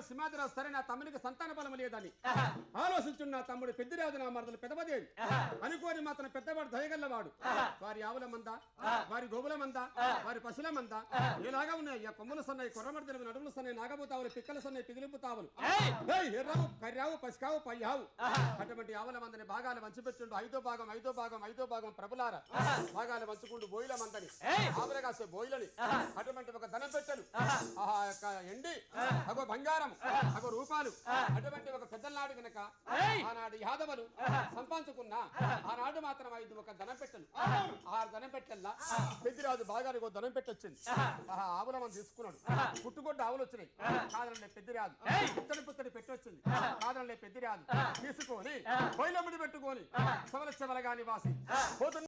సింహాద్రాజు సరే నా తమ్మునికి సంతాన బలం లేదని ఆలోచించున్న తమ్ముడు పెద్దిరాజు నా మరదలు పెదవదేవి అనుకోని మాత్రం పెద్దవాడు దయగల్లవాడు. వారి ఆవుల మంద, వారి గోవుల మంద, వారి పశువుల మంద ఇలాగా ఉన్నాయి. కొమ్ములు సన్నాయి, కొర్రమర్దలు, నడుములు సన్నాయి, నాగబోతావులు, పిక్కలు సన్నాయి, పిదిలింపు తావులు, ఎర్రావు, కర్రావు, పసికావు, పయ్యావు అటువంటి ఆవుల మందని భాగాలు వంచిపెట్టుండు. ఐదో భాగం ప్రభులార భాగాలు వంచుకుంటూ బోయిల మందని ఆవుల కాసే బోయిలని అటువంటి ఒక ధనం పెట్టలు ఎండి అగో బంగారం అగో రూపాలు అటువంటి ఒక పెద్దల నాడు గనక ఆనాడు యాదవులు సంపాదించుకున్న ఆనాడు మాత్రం 5 ఒక ధనం పెట్టలు 6 ధనం పెట్టల్లా పెద్దిరాజు భాగానికి ఒక ధనం పెట్టొచ్చింది. ఆవుల మంది తీసుకున్నాడు. పుట్టుకొడ్డ ఆవులు వచ్చినాయి. కాదనలే పెద్దిరాజు పుత్తడి పెట్టొచ్చింది. కాదనలే పెద్దిరాజు తీసుకొని బొయిలమ్మడి పెట్టుకొని చెవల చెవలగాని వాసి